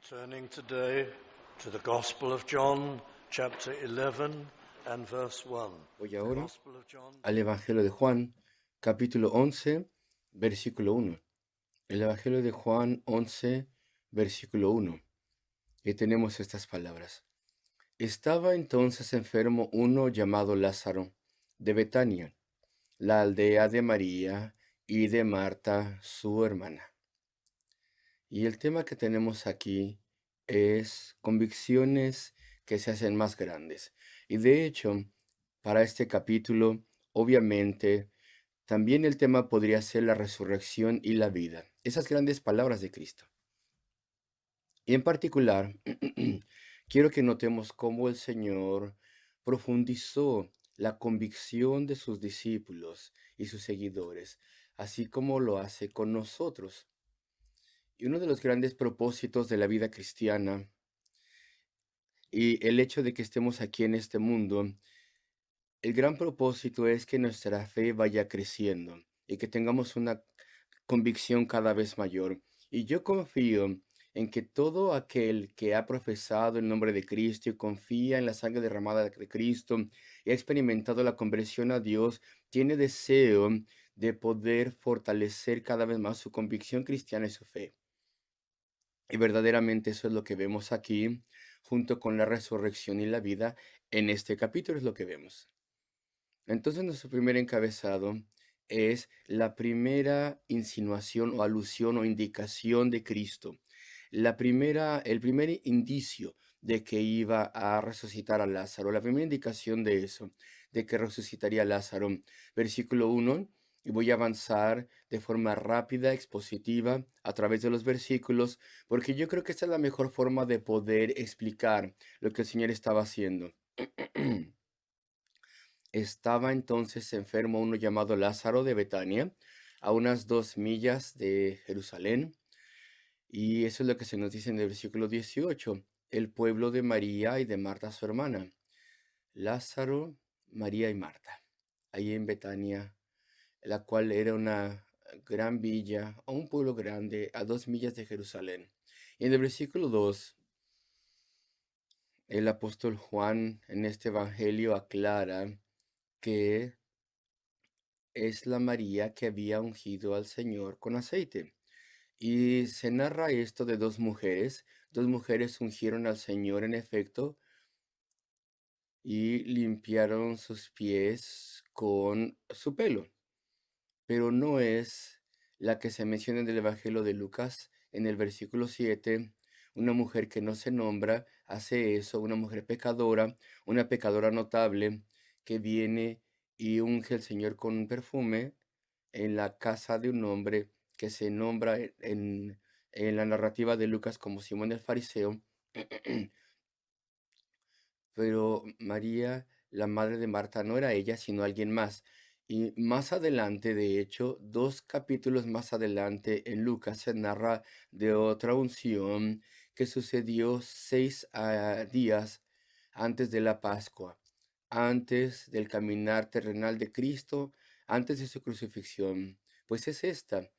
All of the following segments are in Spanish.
Turning today to the Gospel of John, chapter 11 and verse 1. Voy ahora Gospel of John. al Evangelio de Juan, capítulo 11, versículo 1. El Evangelio de Juan 11, versículo 1. Y tenemos estas palabras. Estaba entonces enfermo uno llamado Lázaro, de Betania, la aldea de María y de Marta, su hermana. Y el tema que tenemos aquí es convicciones que se hacen más grandes. Y de hecho, para este capítulo, obviamente, también el tema podría ser la resurrección y la vida, esas grandes palabras de Cristo. Y en particular, quiero que notemos cómo el Señor profundizó la convicción de sus discípulos y sus seguidores, así como lo hace con nosotros. Y uno de los grandes propósitos de la vida cristiana y el hecho de que estemos aquí en este mundo, el gran propósito es que nuestra fe vaya creciendo y que tengamos una convicción cada vez mayor. Y yo confío en que todo aquel que ha profesado el nombre de Cristo y confía en la sangre derramada de Cristo y ha experimentado la conversión a Dios, tiene deseo de poder fortalecer cada vez más su convicción cristiana y su fe. Y verdaderamente eso es lo que vemos aquí, junto con la resurrección y la vida. En este capítulo es lo que vemos. Entonces nuestro primer encabezado es la primera insinuación o alusión o indicación de Cristo. El primer indicio de que iba a resucitar a Lázaro, la primera indicación de eso, de que resucitaría a Lázaro. Versículo 1, y voy a avanzar de forma rápida, expositiva, a través de los versículos, porque yo creo que esta es la mejor forma de poder explicar lo que el Señor estaba haciendo. Estaba entonces enfermo uno llamado Lázaro de Betania, a unas 2 millas de Jerusalén. Y eso es lo que se nos dice en el versículo 18, el pueblo de María y de Marta su hermana. Lázaro, María y Marta, ahí en Betania, la cual era una gran villa, o un pueblo grande, a 2 millas de Jerusalén. Y en el versículo 2, el apóstol Juan en este evangelio aclara que es la María que había ungido al Señor con aceite. Y se narra esto de dos mujeres ungieron al Señor en efecto y limpiaron sus pies con su pelo, pero no es la que se menciona en el Evangelio de Lucas en el versículo 7. Una mujer que no se nombra hace eso, una mujer pecadora, una pecadora notable que viene y unge al Señor con un perfume en la casa de un hombre que se nombra en la narrativa de Lucas como Simón el Fariseo, pero María, la madre de Marta, no era ella, sino alguien más. Y más adelante, de hecho, 2 capítulos más adelante en Lucas se narra de otra unción que sucedió 6 días antes de la Pascua, antes del caminar terrenal de Cristo, antes de su crucifixión. Pues es esta.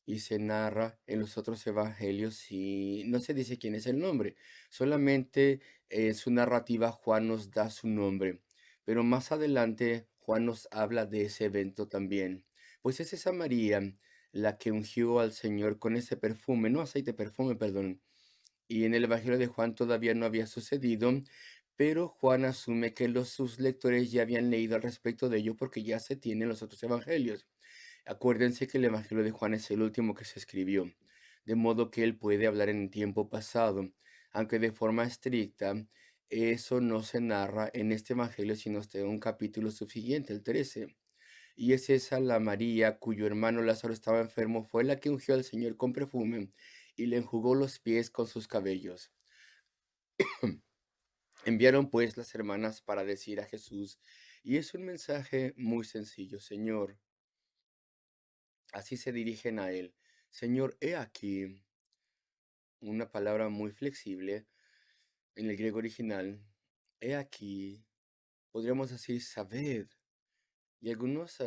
Y se narra en los otros evangelios y no se dice quién es el nombre, solamente en su narrativa Juan nos da su nombre, pero más adelante Juan nos habla de ese evento también. Pues es esa María la que ungió al Señor con ese perfume, no aceite, perfume, perdón. Y en el Evangelio de Juan todavía no había sucedido, pero Juan asume que sus lectores ya habían leído al respecto de ello porque ya se tienen los otros evangelios. Acuérdense que el Evangelio de Juan es el último que se escribió, de modo que él puede hablar en tiempo pasado, aunque de forma estricta eso no se narra en este Evangelio, sino hasta un capítulo subsiguiente, el 13. Y es esa la María cuyo hermano Lázaro estaba enfermo, fue la que ungió al Señor con perfume y le enjugó los pies con sus cabellos. Enviaron pues las hermanas para decir a Jesús, y es un mensaje muy sencillo, Señor. Así se dirigen a él. Señor, he aquí una palabra muy flexible en el griego original. He aquí, podríamos decir, sabed. Y algunas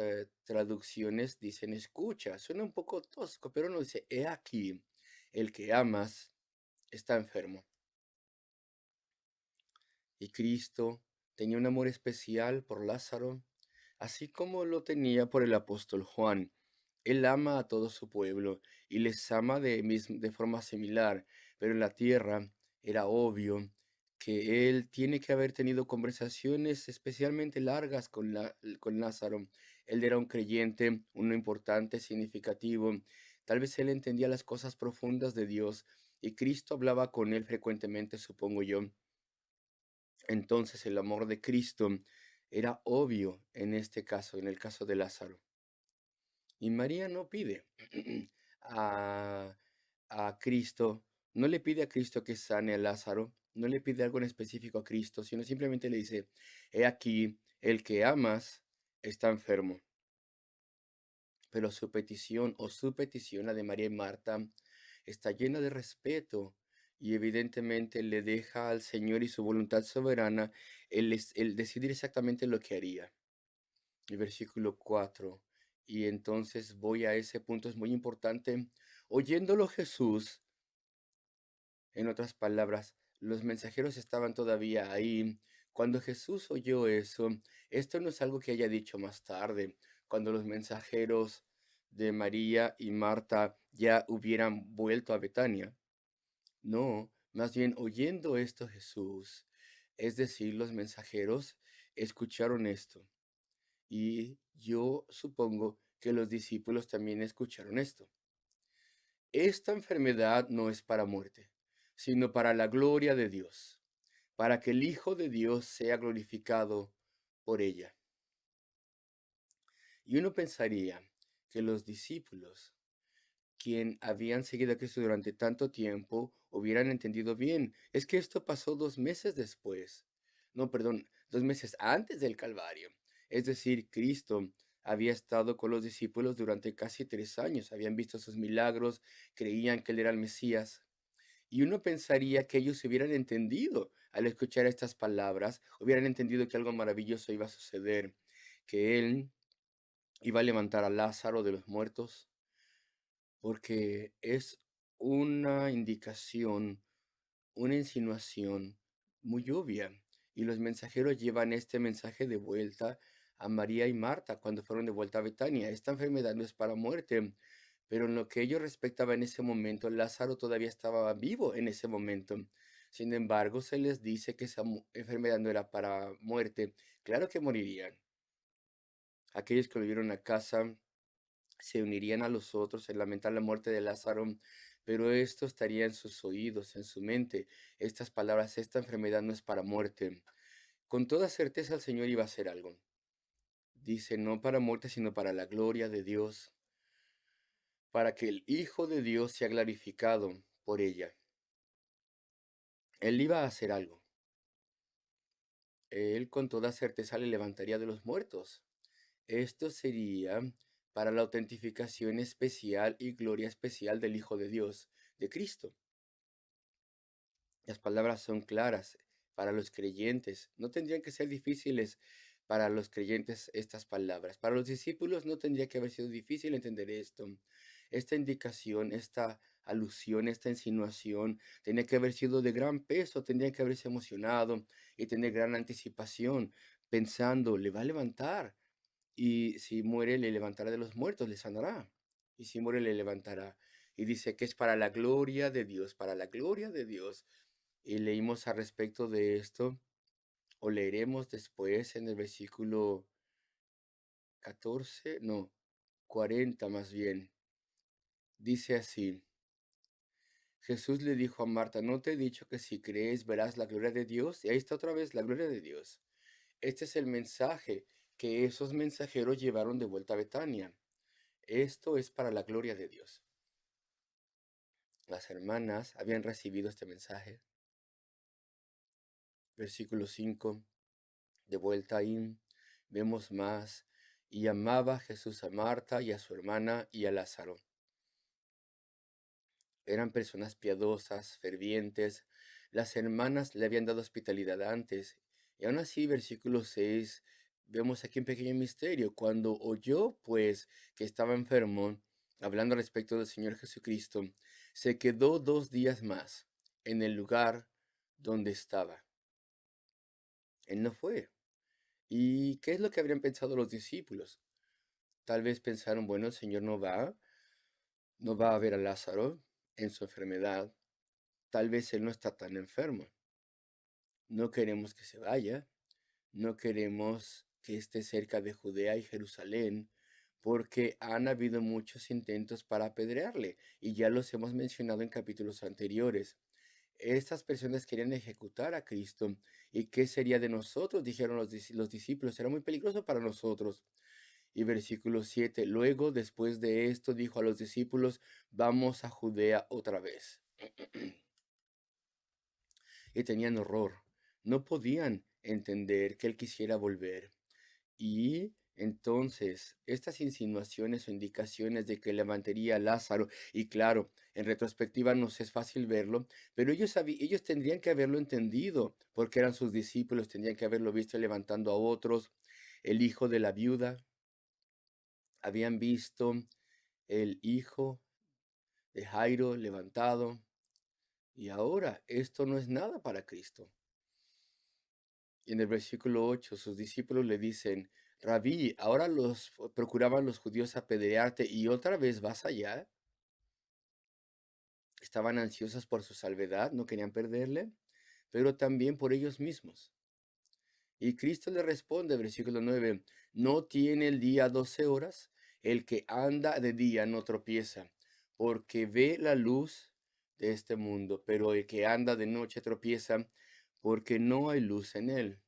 traducciones dicen escucha. Suena un poco tosco, pero no dice, he aquí, el que amas está enfermo. Y Cristo tenía un amor especial por Lázaro, así como lo tenía por el apóstol Juan. Él ama a todo su pueblo y les ama de forma similar, pero en la tierra era obvio que él tiene que haber tenido conversaciones especialmente largas con Lázaro. Él era un creyente, uno importante, significativo. Tal vez él entendía las cosas profundas de Dios y Cristo hablaba con él frecuentemente, supongo yo. Entonces el amor de Cristo era obvio en este caso, en el caso de Lázaro. Y María no pide a, a Cristo, no le pide a Cristo que sane a Lázaro, no le pide algo en específico a Cristo, sino simplemente le dice, he aquí, el que amas está enfermo. Pero su petición o su petición, la de María y Marta, está llena de respeto y evidentemente le deja al Señor y su voluntad soberana el decidir exactamente lo que haría. El versículo 4. Y entonces voy a ese punto, es muy importante. Oyéndolo Jesús, en otras palabras, los mensajeros estaban todavía ahí. Cuando Jesús oyó eso, esto no es algo que haya dicho más tarde, cuando los mensajeros de María y Marta ya hubieran vuelto a Betania. No, más bien oyendo esto Jesús, es decir, los mensajeros escucharon esto. Y yo supongo que los discípulos también escucharon esto. Esta enfermedad no es para muerte, sino para la gloria de Dios, para que el Hijo de Dios sea glorificado por ella. Y uno pensaría que los discípulos, quien habían seguido a Cristo durante tanto tiempo, hubieran entendido bien. Es que esto pasó 2 meses después. No, perdón, 2 meses antes del Calvario. Es decir, Cristo había estado con los discípulos durante casi 3 años. Habían visto sus milagros, creían que él era el Mesías. Y uno pensaría que ellos hubieran entendido al escuchar estas palabras, hubieran entendido que algo maravilloso iba a suceder, que él iba a levantar a Lázaro de los muertos, porque es una indicación, una insinuación muy obvia. Y los mensajeros llevan este mensaje de vuelta a María y Marta cuando fueron de vuelta a Betania. Esta enfermedad no es para muerte, pero en lo que ellos respectaba en ese momento, Lázaro todavía estaba vivo en ese momento. Sin embargo, se les dice que esa enfermedad no era para muerte. Claro que morirían. Aquellos que volvieron a casa se unirían a los otros en lamentar la muerte de Lázaro, pero esto estaría en sus oídos, en su mente. Estas palabras, esta enfermedad no es para muerte. Con toda certeza el Señor iba a hacer algo. Dice, no para muerte, sino para la gloria de Dios, para que el Hijo de Dios sea glorificado por ella. Él iba a hacer algo. Él con toda certeza le levantaría de los muertos. Esto sería para la autentificación especial y gloria especial del Hijo de Dios, de Cristo. Las palabras son claras para los creyentes. No tendrían que ser difíciles para los creyentes estas palabras. Para los discípulos no tendría que haber sido difícil entender esto. Esta indicación, esta alusión, esta insinuación tenía que haber sido de gran peso, tendría que haberse emocionado y tener gran anticipación, pensando, le va a levantar. Y si muere, le levantará de los muertos, le sanará. Y si muere, le levantará. Y dice que es para la gloria de Dios, para la gloria de Dios. Y leímos al respecto de esto, o leeremos después en el versículo 14, no, 40 más bien. Dice así, Jesús le dijo a Marta, ¿no te he dicho que si crees verás la gloria de Dios? Y ahí está otra vez la gloria de Dios. Este es el mensaje que esos mensajeros llevaron de vuelta a Betania. Esto es para la gloria de Dios. Las hermanas habían recibido este mensaje. Versículo 5. De vuelta ahí vemos más. Y amaba Jesús a Marta y a su hermana y a Lázaro. Eran personas piadosas, fervientes. Las hermanas le habían dado hospitalidad antes. Y aún así, versículo 6, vemos aquí un pequeño misterio. Cuando oyó, pues, que estaba enfermo, hablando respecto del Señor Jesucristo, se quedó 2 días más. en el lugar donde estaba. Él no fue. ¿Y qué es lo que habrían pensado los discípulos? Tal vez pensaron, bueno, el Señor no va a ver a Lázaro en su enfermedad. Tal vez él no está tan enfermo. No queremos que se vaya. No queremos que esté cerca de Judea y Jerusalén, porque han habido muchos intentos para apedrearle, y ya los hemos mencionado en capítulos anteriores. Estas personas querían ejecutar a Cristo. ¿Y qué sería de nosotros? Dijeron los discípulos. Era muy peligroso para nosotros. Y versículo 7. Luego, después de esto, dijo a los discípulos, vamos a Judea otra vez. Y tenían horror. No podían entender que él quisiera volver. Y entonces, estas insinuaciones o indicaciones de que levantaría a Lázaro, y claro, en retrospectiva nos es fácil verlo, pero ellos tendrían que haberlo entendido, porque eran sus discípulos, tendrían que haberlo visto levantando a otros. El hijo de la viuda, habían visto el hijo de Jairo levantado, y ahora esto no es nada para Cristo. Y en el versículo 8, sus discípulos le dicen, Rabí, ahora procuraban los judíos apedrearte y otra vez vas allá. Estaban ansiosos por su salvedad, no querían perderle, pero también por ellos mismos. Y Cristo le responde, versículo 9, ¿no tiene el día 12 horas? El que anda de día no tropieza, porque ve la luz de este mundo, pero el que anda de noche tropieza, porque no hay luz en él.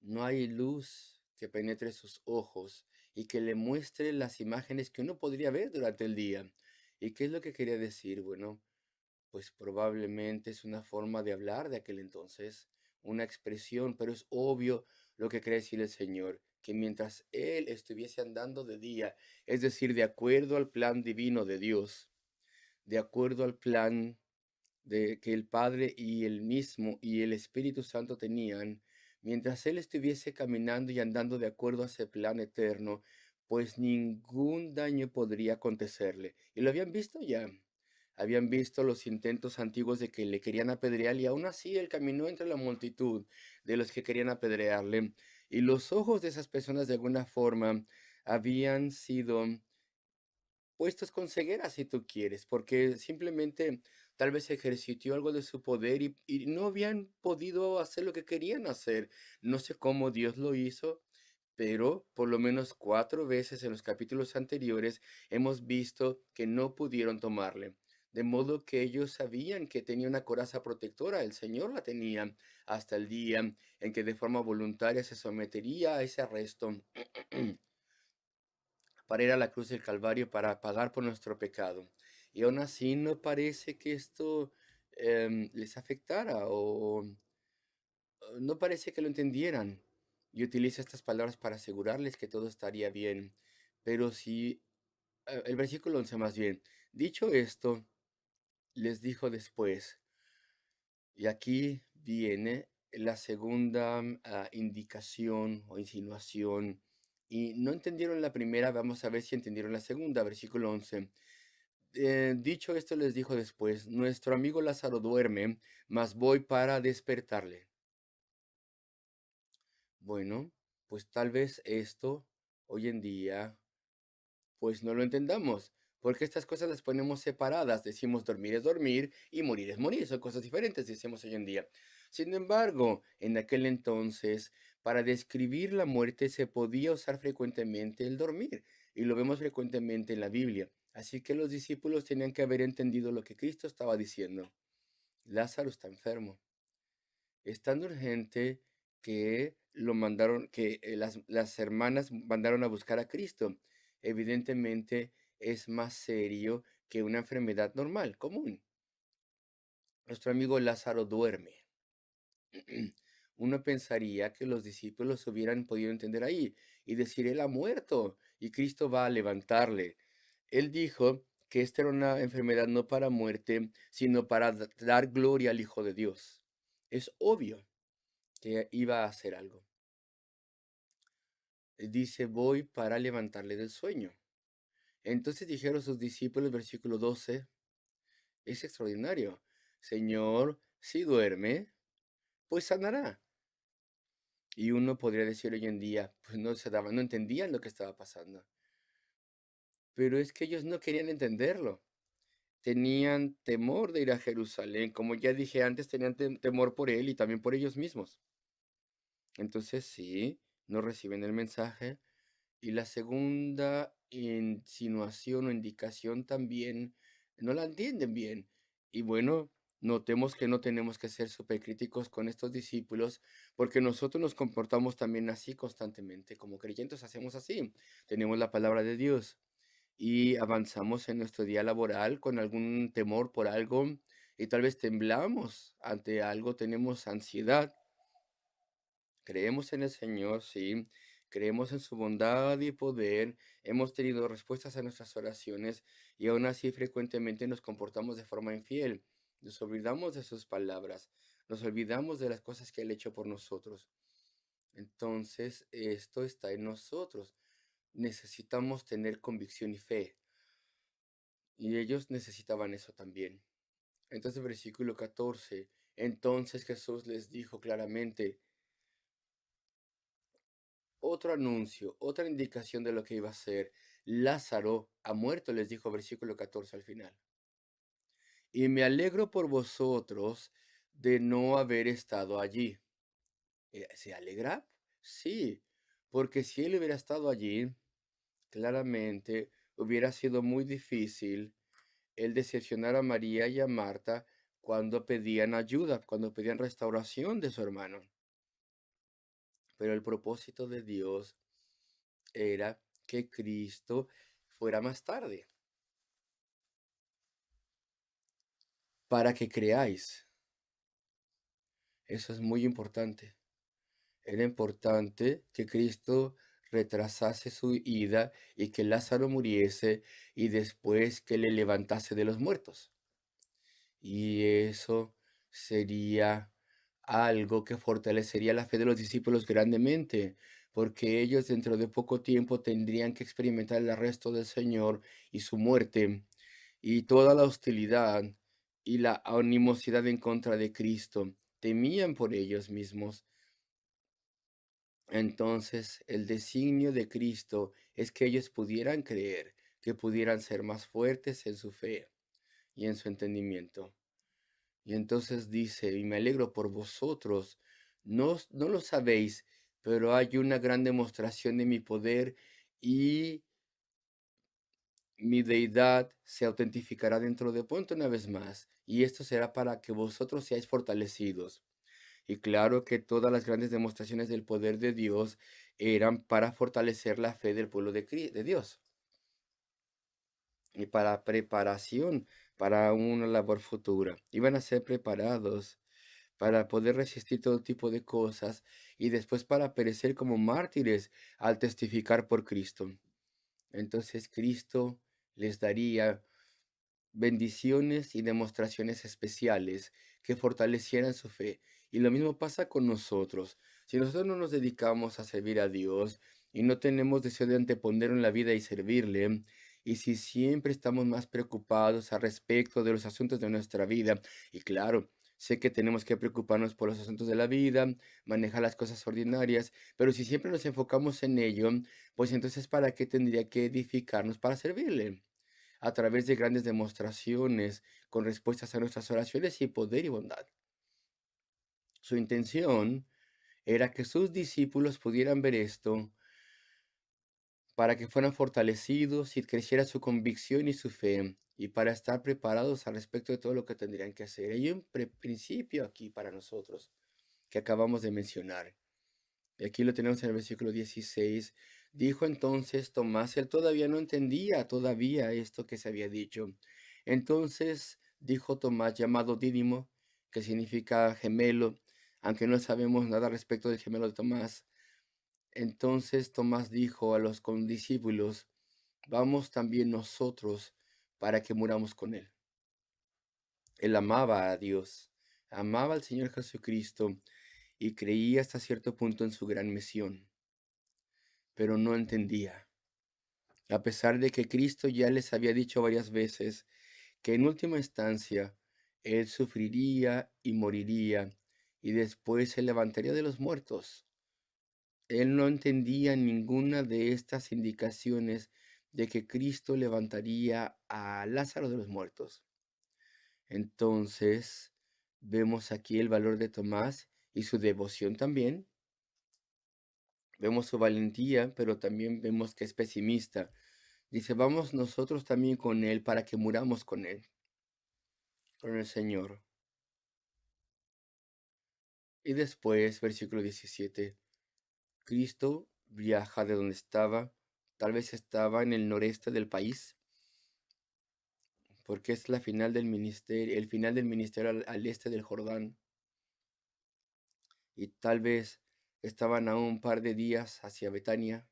No hay luz que penetre sus ojos y que le muestre las imágenes que uno podría ver durante el día. ¿Y qué es lo que quería decir? Bueno, pues probablemente es una forma de hablar de aquel entonces, una expresión, pero es obvio lo que quiere decir el Señor, que mientras Él estuviese andando de día, es decir, de acuerdo al plan divino de Dios, de acuerdo al plan de que el Padre y el mismo y el Espíritu Santo tenían, mientras él estuviese caminando y andando de acuerdo a ese plan eterno, pues ningún daño podría acontecerle. Y lo habían visto ya. Habían visto los intentos antiguos de que le querían apedrear y aún así él caminó entre la multitud de los que querían apedrearle. Y los ojos de esas personas de alguna forma habían sido puestos con ceguera si tú quieres, porque simplemente tal vez ejercitó algo de su poder y no habían podido hacer lo que querían hacer. No sé cómo Dios lo hizo, pero por lo menos 4 veces en los capítulos anteriores hemos visto que no pudieron tomarle. De modo que ellos sabían que tenía una coraza protectora, el Señor la tenía hasta el día en que de forma voluntaria se sometería a ese arresto. Para ir a la cruz del Calvario para pagar por nuestro pecado. Y aún así no parece que esto les afectara o no parece que lo entendieran. Y utiliza estas palabras para asegurarles que todo estaría bien. Pero si, el versículo 11 más bien, dicho esto, les dijo después, y aquí viene la segunda indicación o insinuación. Y no entendieron la primera, vamos a ver si entendieron la segunda, versículo 11. Dicho esto les dijo después, nuestro amigo Lázaro duerme, mas voy para despertarle. Bueno, pues tal vez esto hoy en día pues no lo entendamos, porque estas cosas las ponemos separadas. Decimos dormir es dormir y morir es morir, son cosas diferentes, decimos hoy en día. Sin embargo, en aquel entonces, para describir la muerte se podía usar frecuentemente el dormir, y lo vemos frecuentemente en la Biblia. Así que los discípulos tenían que haber entendido lo que Cristo estaba diciendo. Lázaro está enfermo. Es tan urgente que lo mandaron, que las hermanas mandaron a buscar a Cristo. Evidentemente es más serio que una enfermedad normal, común. Nuestro amigo Lázaro duerme. Uno pensaría que los discípulos hubieran podido entender ahí y decir, él ha muerto y Cristo va a levantarle. Él dijo que esta era una enfermedad no para muerte, sino para dar gloria al Hijo de Dios. Es obvio que iba a hacer algo. Dice, voy para levantarle del sueño. Entonces dijeron sus discípulos, versículo 12, Es extraordinario. Señor, si duerme, pues sanará. Y uno podría decir hoy en día, pues no entendían lo que estaba pasando. Pero es que ellos no querían entenderlo. Tenían temor de ir a Jerusalén. Como ya dije antes, tenían temor por él y también por ellos mismos. Entonces sí, no reciben el mensaje. Y la segunda insinuación o indicación también no la entienden bien. Y bueno, notemos que no tenemos que ser supercríticos con estos discípulos, porque nosotros nos comportamos también así constantemente. Como creyentes hacemos así. Tenemos la palabra de Dios y avanzamos en nuestro día laboral con algún temor por algo y tal vez temblamos ante algo, tenemos ansiedad. Creemos en el Señor, sí, creemos en su bondad y poder, hemos tenido respuestas a nuestras oraciones y aún así frecuentemente nos comportamos de forma infiel. Nos olvidamos de sus palabras, nos olvidamos de las cosas que Él ha hecho por nosotros. Entonces, esto está en nosotros. Necesitamos tener convicción y fe. Y ellos necesitaban eso también. Entonces, versículo 14. Entonces Jesús les dijo claramente, otro anuncio, otra indicación de lo que iba a ser. Lázaro ha muerto, les dijo versículo 14 al final. Y me alegro por vosotros de no haber estado allí. ¿Se alegra? Sí, porque si él hubiera estado allí, claramente hubiera sido muy difícil el decepcionar a María y a Marta cuando pedían ayuda, cuando pedían restauración de su hermano. Pero el propósito de Dios era que Cristo fuera más tarde, para que creáis. Eso es muy importante. Era importante que Cristo retrasase su ida y que Lázaro muriese y después que le levantase de los muertos. Y eso sería algo que fortalecería la fe de los discípulos grandemente, porque ellos dentro de poco tiempo tendrían que experimentar el arresto del Señor y su muerte y toda la hostilidad y la animosidad en contra de Cristo. Temían por ellos mismos. Entonces, el designio de Cristo es que ellos pudieran creer, que pudieran ser más fuertes en su fe y en su entendimiento. Y entonces dice, y me alegro por vosotros, no lo sabéis, pero hay una gran demostración de mi poder y mi deidad se autentificará dentro de pronto una vez más, y esto será para que vosotros seáis fortalecidos. Y claro que todas las grandes demostraciones del poder de Dios eran para fortalecer la fe del pueblo de Dios y para preparación para una labor futura. Iban a ser preparados para poder resistir todo tipo de cosas y después para perecer como mártires al testificar por Cristo. Entonces Cristo les daría bendiciones y demostraciones especiales que fortalecieran su fe. Y lo mismo pasa con nosotros. Si nosotros no nos dedicamos a servir a Dios y no tenemos deseo de anteponer en la vida y servirle, y si siempre estamos más preocupados al respecto de los asuntos de nuestra vida, y claro, sé que tenemos que preocuparnos por los asuntos de la vida, manejar las cosas ordinarias, pero si siempre nos enfocamos en ello, pues entonces ¿para qué tendría que edificarnos para servirle? A través de grandes demostraciones, con respuestas a nuestras oraciones y poder y bondad. Su intención era que sus discípulos pudieran ver esto para que fueran fortalecidos y creciera su convicción y su fe, y para estar preparados al respecto de todo lo que tendrían que hacer. Hay un principio aquí para nosotros que acabamos de mencionar. Y aquí lo tenemos en el versículo 16. Dijo entonces Tomás, él todavía no entendía todavía esto que se había dicho. Entonces dijo Tomás, llamado Dídimo, que significa gemelo, aunque no sabemos nada respecto del gemelo de Tomás. Entonces Tomás dijo a los condiscípulos, vamos también nosotros para que muramos con él. Él amaba a Dios, amaba al Señor Jesucristo y creía hasta cierto punto en su gran misión, pero no entendía. A pesar de que Cristo ya les había dicho varias veces que en última instancia Él sufriría y moriría y después se levantaría de los muertos. Él no entendía ninguna de estas indicaciones de que Cristo levantaría a Lázaro de los muertos. Entonces, vemos aquí el valor de Tomás y su devoción también. Vemos su valentía, pero también vemos que es pesimista. Dice, vamos nosotros también con Él para que muramos con Él, con el Señor. Y después, versículo 17, Cristo viaja de donde estaba, tal vez estaba en el noreste del país, porque es la final del ministerio, el final del ministerio al este del Jordán. Y tal vez estaban a un par de días hacia Betania.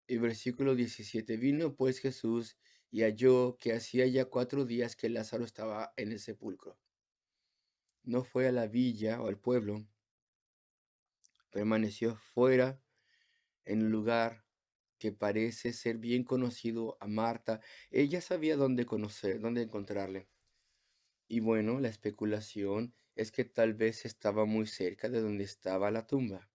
Y versículo 17, vino pues Jesús y halló que hacía ya 4 días que Lázaro estaba en el sepulcro. No fue a la villa o al pueblo, permaneció fuera en un lugar que parece ser bien conocido a Marta. Ella sabía dónde dónde encontrarle. Y bueno, la especulación es que tal vez estaba muy cerca de donde estaba la tumba.